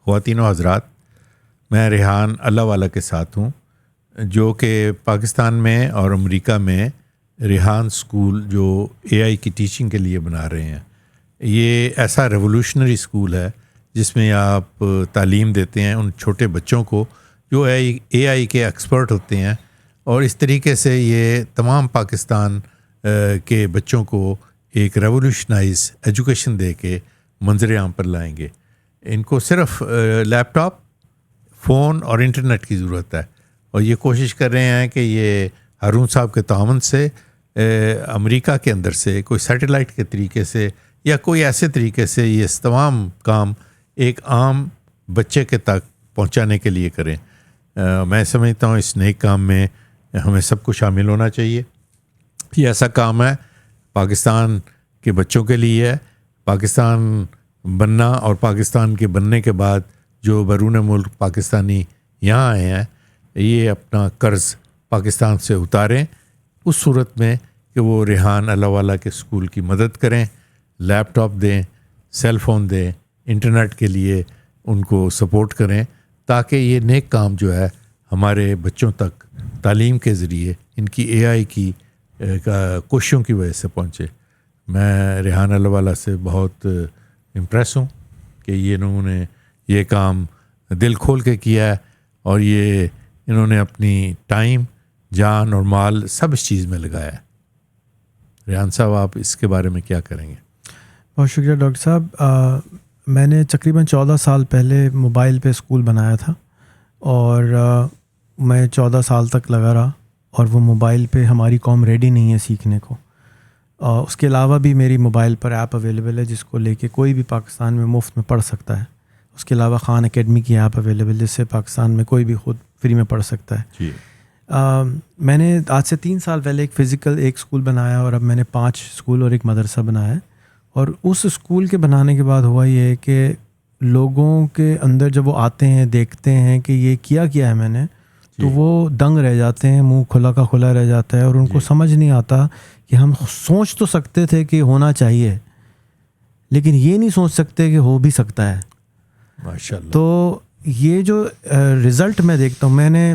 خواتین و حضرات، میں ریحان اللہ والا کے ساتھ ہوں، جو کہ پاکستان میں اور امریکہ میں ریحان اسکول جو اے آئی کی ٹیچنگ کے لیے بنا رہے ہیں. یہ ایسا ریولوشنری اسکول ہے جس میں آپ تعلیم دیتے ہیں ان چھوٹے بچوں کو جو اے آئی کے ایکسپرٹ ہوتے ہیں، اور اس طریقے سے یہ تمام پاکستان کے بچوں کو ایک ریولوشنائز ایجوکیشن دے کے منظر عام پر لائیں گے. ان کو صرف لیپ ٹاپ، فون اور انٹرنیٹ کی ضرورت ہے، اور یہ کوشش کر رہے ہیں کہ یہ ہارون صاحب کے تعاون سے امریکہ کے اندر سے کوئی سیٹلائٹ کے طریقے سے یا کوئی ایسے طریقے سے یہ تمام کام ایک عام بچے کے تک پہنچانے کے لیے کریں. میں سمجھتا ہوں اس نیک کام میں ہمیں سب کو شامل ہونا چاہیے. یہ ایسا کام ہے پاکستان کے بچوں کے لیے ہے. پاکستان بننا اور پاکستان کے بننے کے بعد جو بیرون ملک پاکستانی یہاں آئے ہیں، یہ اپنا قرض پاکستان سے اتاریں اس صورت میں کہ وہ ریحان اللہ والا کے اسکول کی مدد کریں، لیپ ٹاپ دیں، سیل فون دیں، انٹرنیٹ کے لیے ان کو سپورٹ کریں، تاکہ یہ نیک کام جو ہے ہمارے بچوں تک تعلیم کے ذریعے ان کی اے آئی کی کوششوں کی وجہ سے پہنچے. میں ریحان اللہ والا سے بہت امپریس ہوں کہ انہوں نے یہ کام دل کھول کے کیا ہے، اور یہ انہوں نے اپنی ٹائم، جان اور مال سب اس چیز میں لگایا ہے. ریحان صاحب، آپ اس کے بارے میں کیا کریں گے؟ بہت شکریہ ڈاکٹر صاحب. میں نے تقریباً 14 سال پہلے موبائل پہ اسکول بنایا تھا، اور میں 14 سال تک لگا رہا، اور وہ موبائل پہ ہماری قوم ریڈی نہیں ہے سیکھنے کو. اس کے علاوہ بھی میری موبائل پر ایپ اویلیبل ہے جس کو لے کے کوئی بھی پاکستان میں مفت میں پڑھ سکتا ہے. اس کے علاوہ خان اکیڈمی کی ایپ اویلیبل جس سے پاکستان میں کوئی بھی خود فری میں پڑھ سکتا ہے. جی. میں نے آج سے 3 سال پہلے ایک فزیکل ایک اسکول بنایا، اور اب میں نے 5 اسکول اور ایک مدرسہ بنایا ہے. اور اس اسکول کے بنانے کے بعد ہوا یہ کہ لوگوں کے اندر جب وہ آتے ہیں، دیکھتے ہیں کہ یہ کیا ہے میں نے، تو وہ دنگ رہ جاتے ہیں، منہ کھلا کا کھلا رہ جاتا ہے، اور ان کو سمجھ نہیں آتا کہ ہم سوچ تو سکتے تھے کہ ہونا چاہیے، لیکن یہ نہیں سوچ سکتے کہ ہو بھی سکتا ہے. ماشاءاللہ. تو یہ جو رزلٹ میں دیکھتا ہوں، میں نے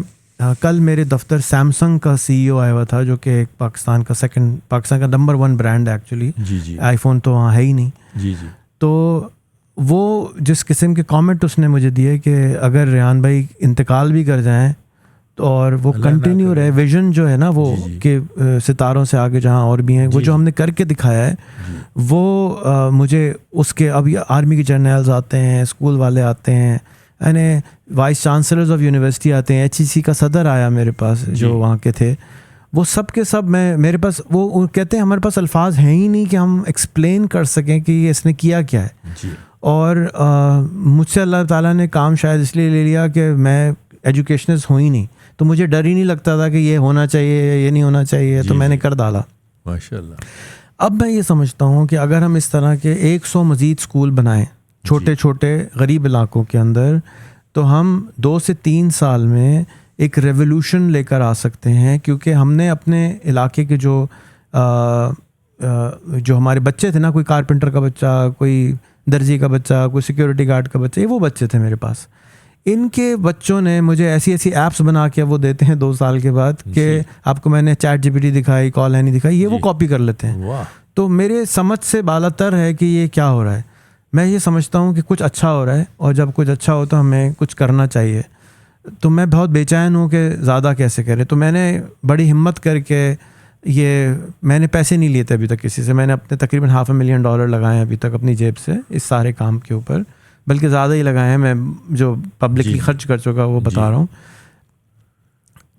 کل میرے دفتر سیمسنگ کا CEO آیا ہوا تھا، جو کہ ایک پاکستان کا نمبر 1 برانڈ ہے ایکچولی. جی. آئی فون تو وہاں ہے ہی نہیں. جی. تو وہ جس قسم کے کامنٹ اس نے مجھے دیے کہ اگر ریحان بھائی انتقال بھی کر جائیں تو اور وہ کنٹینیو رہے، ویژن جو ہے نا وہ کہ ستاروں سے آگے جہاں اور بھی ہیں، وہ جو ہم نے کر کے دکھایا ہے، وہ مجھے اس کے اب آرمی کے جرنیلز آتے ہیں، اسکول والے آتے ہیں، یعنی وائس چانسلرز آف یونیورسٹی آتے ہیں، HEC کا صدر آیا میرے پاس جو وہاں کے تھے، وہ سب کے سب میرے پاس وہ کہتے ہیں ہمارے پاس الفاظ ہیں ہی نہیں کہ ہم ایکسپلین کر سکیں کہ یہ اس نے کیا ہے. اور مجھ سے اللہ تعالیٰ نے کام شاید اس لیے لے لیا کہ میں ایجوکیشنسٹ ہوں ہی نہیں، تو مجھے ڈر ہی نہیں لگتا تھا کہ یہ ہونا چاہیے، یہ نہیں ہونا چاہیے، تو میں نے کر ڈالا. ماشاءاللہ. اب میں یہ سمجھتا ہوں کہ اگر ہم اس طرح کے 100 مزید اسکول بنائیں چھوٹے چھوٹے غریب علاقوں کے اندر، تو ہم 2 سے 3 سال میں ایک ریولوشن لے کر آ سکتے ہیں. کیونکہ ہم نے اپنے علاقے کے جو ہمارے بچے تھے نا، کوئی کارپینٹر کا بچہ، کوئی درزی کا بچہ، کوئی سیکیورٹی گارڈ کا بچہ، یہ وہ بچے تھے میرے پاس. ان کے بچوں نے مجھے ایسی ایپس بنا کے وہ دیتے ہیں 2 سال کے بعد کہ آپ کو میں نے چیٹ GPT دکھائی، کال نہیں دکھائی، یہ وہ کاپی کر لیتے ہیں. تو میرے سمجھ سے بالا تر ہے کہ یہ کیا ہو رہا ہے. میں یہ سمجھتا ہوں کہ کچھ اچھا ہو رہا ہے، اور جب کچھ اچھا ہو تو ہمیں کچھ کرنا چاہیے. تو میں بہت بے چین ہوں کہ زیادہ کیسے کرے. تو میں نے بڑی ہمت کر کے میں نے پیسے نہیں لیے تھے ابھی تک کسی سے. میں نے اپنے تقریباً $500,000 لگائے ہیں ابھی تک اپنی جیب سے اس سارے کام کے اوپر، بلکہ زیادہ ہی لگائے ہیں. میں جو پبلکلی خرچ کر چکا وہ بتا رہا ہوں.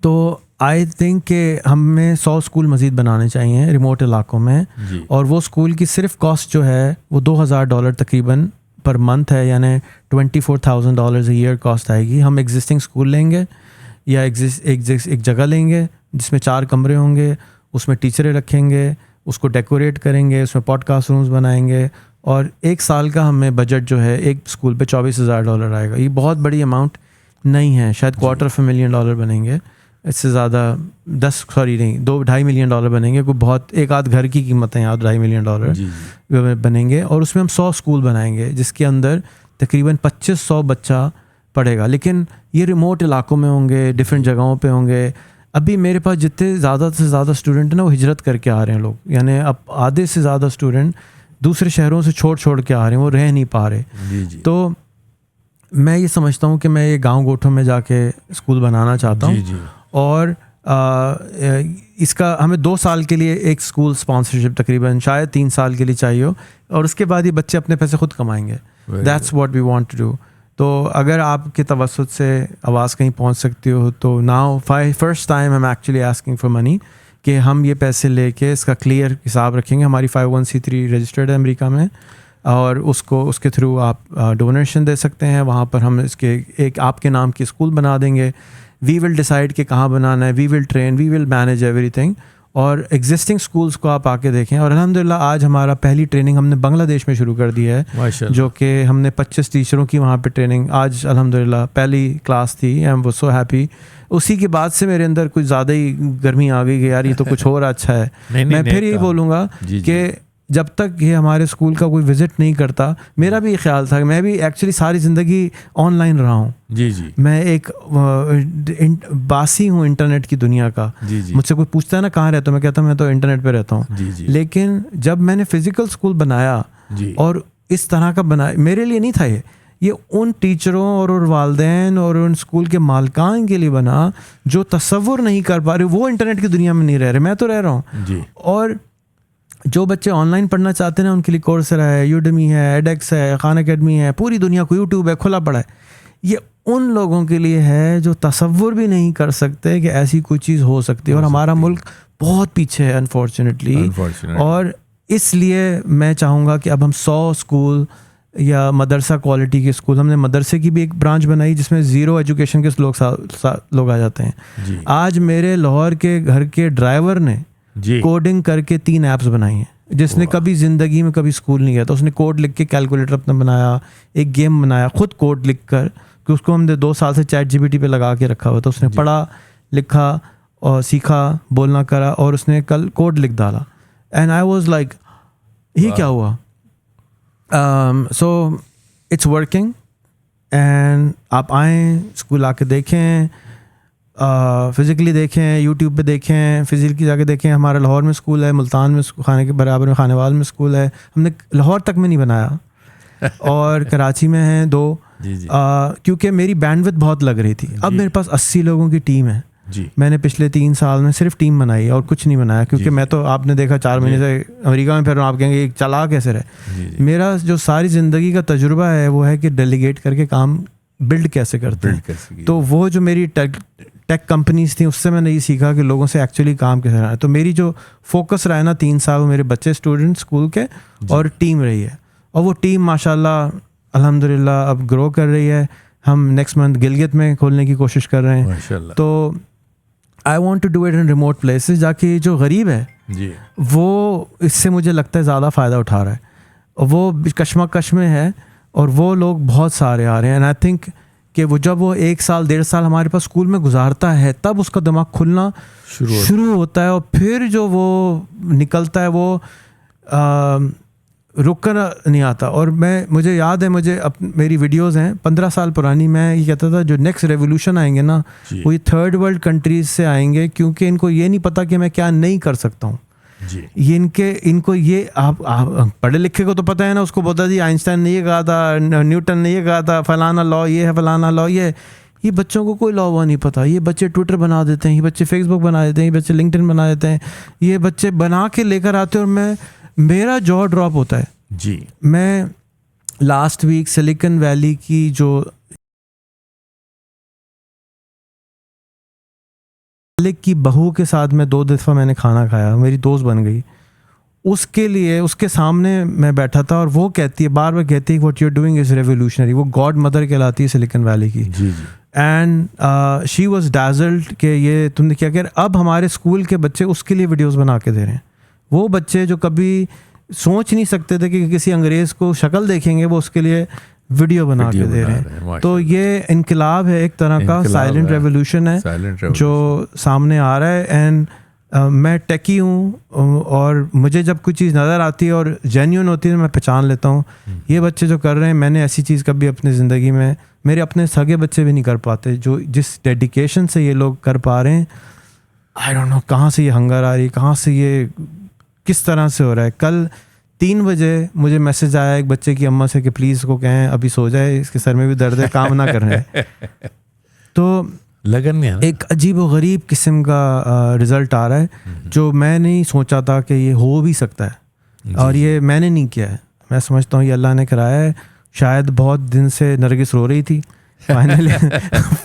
تو آئی تھنک کہ ہمیں 100 اسکول مزید بنانے چاہیے ریموٹ علاقوں میں. اور وہ اسکول کی صرف کاسٹ جو ہے وہ $2,000 تقریباً پر منتھ ہے، یعنی $24,000 ایئر کاسٹ آئے گی. ہم ایگزسٹنگ اسکول لیں گے یا ایک جگہ لیں گے جس میں 4 کمرے ہوں گے، اس میں ٹیچریں رکھیں گے، اس کو ڈیکوریٹ کریں گے، اس میں پوڈ کاسٹ رومز بنائیں گے، اور 1 سال کا ہمیں بجٹ جو ہے ایک اسکول پہ $24,000 آئے گا. یہ بہت بڑی اماؤنٹ نہیں ہے، شاید $250,000 بنیں گے، اس سے زیادہ 2.5 ملین ڈالر بنیں گے. کوئی بہت ایک آدھ گھر کی قیمت ہے یہاں $2.5 ملین ڈالر بنیں گے. اور اس میں ہم 100 اسکول بنائیں گے جس کے اندر تقریباً 2500 بچہ پڑھے گا. لیکن یہ ریموٹ علاقوں میں ہوں گے, ڈفرینٹ جگہوں پہ ہوں گے. ابھی میرے پاس جتنے زیادہ سے زیادہ اسٹوڈنٹ ہیں نا وہ ہجرت کر کے آ رہے ہیں لوگ, یعنی اب آدھے سے زیادہ اسٹوڈنٹ دوسرے شہروں سے چھوڑ کے آ رہے ہیں, وہ رہ نہیں پا رہے. تو میں یہ سمجھتا ہوں کہ میں یہ گاؤں گوٹھوں میں جا کے اسکول بنانا چاہتا ہوں. اور اس کا ہمیں 2 سال کے لیے ایک اسکول اسپانسرشپ تقریباً شاید 3 سال کے لیے چاہیے ہو, اور اس کے بعد یہ بچے اپنے پیسے خود کمائیں گے. That's what we want to do. تو اگر آپ کے توسط سے آواز کہیں پہنچ سکتی ہو تو now first time am actually asking for money کہ ہم یہ پیسے لے کے اس کا کلیئر حساب رکھیں گے. ہماری 501c3 رجسٹرڈ ہے امریکہ میں, اور اس کے تھرو آپ ڈونیشن دے سکتے ہیں. وہاں پر ہم اس کے ایک آپ کے نام کی اسکول بنا دیں گے. وی ول ڈیسائڈ کہ کہاں بنانا ہے, وی ول ٹرین, وی ول مینیج ایوری تھنگ. اور ایگزسٹنگ اسکولس کو آپ آ کے دیکھیں. اور الحمدللہ آج ہمارا پہلی ٹریننگ ہم نے بنگلہ دیش میں شروع کر دی ہے, جو کہ ہم نے 25 ٹیچروں کی وہاں پہ ٹریننگ آج الحمدللہ پہلی کلاس تھی. I am so happy. اسی کے بعد سے میرے اندر کچھ زیادہ ہی گرمی آ گئی کہ یار یہ تو کچھ اور اچھا ہے. میں پھر یہی بولوں گا کہ جب تک یہ ہمارے اسکول کا کوئی وزٹ نہیں کرتا, میرا بھی یہ خیال تھا کہ میں بھی ایکچولی ساری زندگی آن لائن رہا ہوں. میں ایک باسی ہوں انٹرنیٹ کی دنیا کا. مجھ سے کوئی پوچھتا ہے نا کہاں رہتا ہوں, میں کہتا ہوں میں تو انٹرنیٹ پہ رہتا ہوں. لیکن جب میں نے فزیکل اسکول بنایا اور اس طرح کا بنایا, میرے لیے نہیں تھا یہ ان ٹیچروں اور والدین اور ان اسکول کے مالکان کے لیے بنا جو تصور نہیں کر پا رہے. وہ انٹرنیٹ کی دنیا میں نہیں رہ رہے, میں تو رہ رہا ہوں. اور جو بچے آن لائن پڑھنا چاہتے ہیں نا ان کے لیے کورسرا ہے, یوڈمی ہے, ایڈیکس ہے, خان اکیڈمی ہے, پوری دنیا کو یوٹیوب ہے, کھلا پڑا ہے. یہ ان لوگوں کے لیے ہے جو تصور بھی نہیں کر سکتے کہ ایسی کوئی چیز ہو سکتی ہے. اور ہمارا ملک بہت پیچھے ہے انفارچونیٹلی. اور اس لیے میں چاہوں گا کہ اب ہم 100 اسکول یا مدرسہ کوالٹی کے اسکول, ہم نے مدرسے کی بھی ایک برانچ بنائی جس میں 0 ایجوکیشن کے لوگ آ جاتے ہیں. آج میرے لاہور کے گھر کے ڈرائیور نے کوڈنگ کر کے 3 ایپس بنائی ہیں. جس نے کبھی زندگی میں کبھی اسکول نہیں گیا, تو اس نے کوڈ لکھ کے کیلکولیٹر اپنا بنایا, ایک گیم بنایا خود کوڈ لکھ کر, کہ اس کو ہم نے 2 سال سے چیٹ GPT پہ لگا کے رکھا ہوا تھا. اس نے پڑھا لکھا اور سیکھا, بولنا کرا, اور اس نے کل کوڈ لکھ ڈالا. اینڈ آئی واز لائک یہ کیا ہوا. So it's working. اینڈ آپ آئیں اسکول آ کے دیکھیں, فزیکلی دیکھیں, یوٹیوب پہ دیکھیں, فزیکلی جا کے دیکھیں. ہمارا لاہور میں اسکول ہے, ملتان میں خانے کے برابر میں خانے وال میں اسکول ہے. ہم نے لاہور تک میں نہیں بنایا, اور کراچی میں ہیں 2. کیونکہ میری بینڈ وتھ بہت لگ رہی تھی. اب میرے پاس 80 لوگوں کی ٹیم ہے. میں نے پچھلے 3 سال میں صرف ٹیم بنائی اور کچھ نہیں بنایا, کیونکہ میں تو آپ نے دیکھا 4 مہینے سے امریکہ میں پھر آپ کہیں گے چلا کیسے رہے. میرا جو ساری زندگی کا تجربہ ہے وہ ہے کہ ڈیلیگیٹ کر کے کام بلڈ کیسے کرتے ہیں. تو وہ جو میری ٹیک کمپنیز تھیں اس سے میں نے یہ سیکھا کہ لوگوں سے ایکچولی کام کیسے رہا ہے. تو میری جو فوکس رہا ہے نا 3 سال, وہ میرے بچے اسٹوڈنٹ اسکول کے اور ٹیم رہی ہے. اور وہ ٹیم ماشاء اللہ الحمدللہ اب گرو کر رہی ہے. ہم نیکسٹ منتھ گلگت میں کھولنے کی کوشش کر رہے ہیں. تو I want to do it in remote places, جا کے جو غریب ہے وہ اس سے مجھے لگتا ہے زیادہ فائدہ اٹھا رہا ہے. وہ کشمکش میں ہے اور وہ لوگ بہت سارے آ رہے ہیں. اینڈ آئی تھنک کہ وہ جب وہ 1 سال 1.5 سال ہمارے پاس اسکول میں گزارتا ہے تب اس کا دماغ کھلنا شروع ہوتا ہے. اور پھر جو وہ نکلتا ہے وہ رک کر نہیں آتا. اور مجھے یاد ہے, میری ویڈیوز ہیں 15 سال پرانی, میں یہ کہتا تھا جو نیکسٹ ریولیوشن آئیں گے نا وہ یہ 3rd ورلڈ کنٹریز سے آئیں گے, کیونکہ ان کو یہ نہیں پتا کہ میں کیا نہیں کر سکتا ہوں. یہ ان کو یہ آپ پڑھے لکھے کو تو پتہ ہے نا, اس کو بتا جی آئنسٹائن نے یہ کہا تھا, نیوٹن نے یہ کہا تھا, فلانا لا یہ ہے, فلانا لا یہ. یہ بچوں کو کوئی لا ہوا نہیں پتہ. یہ بچے ٹویٹر بنا دیتے ہیں, یہ بچے فیس بک بنا دیتے ہیں, یہ بچے لنکڈ ان بنا دیتے ہیں, یہ بچے بنا کے لے کر آتے ہیں. اور میرا جو ڈراپ ہوتا ہے. میں لاسٹ ویک سلیکن ویلی کی جو مالک کی بہو کے ساتھ میں 2 دفعہ میں نے کھانا کھایا, میری دوست بن گئی. اس کے لیے اس کے سامنے میں بیٹھا تھا اور وہ کہتی ہے, بار بار کہتی ہے what you are doing is revolutionary. وہ گاڈ مدر کہلاتی ہے سلیکن ویلی کی. اینڈ شی واز ڈیزلڈ کہ یہ تم نے کیا کر. اب ہمارے اسکول کے بچے اس کے لیے ویڈیوز بنا کے دے رہے ہیں. وہ بچے جو کبھی سوچ نہیں سکتے تھے کہ کسی انگریز کو شکل دیکھیں گے, وہ اس کے لیے ویڈیو بنا کے دے رہے ہیں. تو یہ انقلاب ہے ایک طرح کا, سائلنٹ ریولیوشن ہے جو سامنے آ رہا ہے. اینڈ میں ٹیکی ہوں اور مجھے جب کوئی چیز نظر آتی ہے اور جینیون ہوتی ہے میں پہچان لیتا ہوں یہ بچے جو کر رہے ہیں. میں نے ایسی چیز کبھی اپنی زندگی میں میرے اپنے سگے بچے بھی نہیں کر پاتے جو جس ڈیڈیکیشن سے یہ لوگ کر پا رہے ہیں. آئی ڈونٹ نو کہاں سے یہ ہنگر آ رہی ہے, کہاں سے یہ کس طرح سے ہو رہا ہے. کل 3 بجے مجھے میسج آیا ایک بچے کی اماں سے کہ پلیز کو کہیں ابھی سو جائے, اس کے سر میں بھی درد ہے, کام نہ کر رہے ہیں. تو لگن میں ایک عجیب و غریب قسم کا رزلٹ آ رہا ہے جو میں نہیں سوچا تھا کہ یہ ہو بھی سکتا ہے, اور یہ میں نے نہیں کیا ہے. میں سمجھتا ہوں یہ اللہ نے کرایا ہے. شاید بہت دن سے نرگس رو رہی تھی,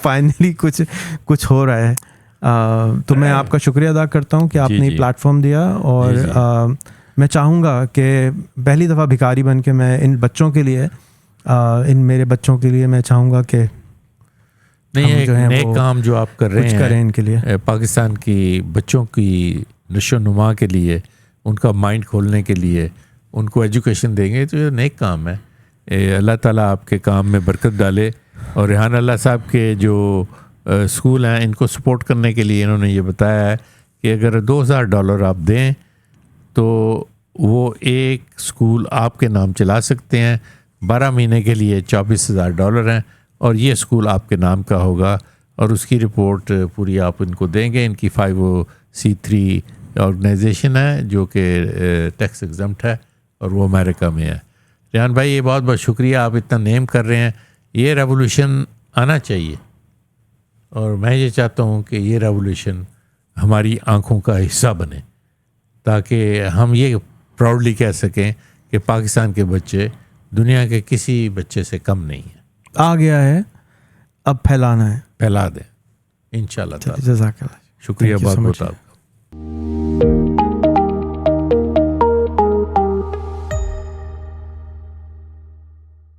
فائنلی کچھ ہو رہا ہے. تو میں آپ کا شکریہ ادا کرتا ہوں کہ آپ نے پلیٹ فارم دیا, اور میں چاہوں گا کہ پہلی دفعہ بھکاری بن کے میں ان بچوں کے لیے, ان میرے بچوں کے لیے میں چاہوں گا کہ نیک کام جو آپ کر رہے ہیں ان کے لیے, پاکستان کی بچوں کی نشو و نما کے لیے, ان کا مائنڈ کھولنے کے لیے, ان کو ایجوکیشن دیں گے, تو یہ نیک کام ہے. اللہ تعالیٰ آپ کے کام میں برکت ڈالے. اور ریحان اللہ صاحب کے جو اسکول ہیں ان کو سپورٹ کرنے کے لیے انہوں نے یہ بتایا ہے کہ اگر $2000 آپ دیں تو وہ ایک اسکول آپ کے نام چلا سکتے ہیں. 12 مہینے کے لیے $24,000 ہیں, اور یہ اسکول آپ کے نام کا ہوگا, اور اس کی رپورٹ پوری آپ ان کو دیں گے. ان کی 503 آرگنائزیشن ہے جو کہ ٹیکس ایگزمپٹ ہے, اور وہ امریکہ میں ہے. ریحان بھائی یہ بہت بہت شکریہ, آپ اتنا نیم کر رہے ہیں. یہ ریولیوشن آنا چاہیے, اور میں یہ چاہتا ہوں کہ یہ ریولیوشن ہماری آنکھوں کا حصہ بنے, تاکہ ہم یہ پراؤڈلی کہہ سکیں کہ پاکستان کے بچے دنیا کے کسی بچے سے کم نہیں ہیں. آ گیا ہے, اب پھیلانا ہے, پھیلا دیں انشاءاللہ تعالی. جزاک اللہ, شکریہ بہت بہت آپ.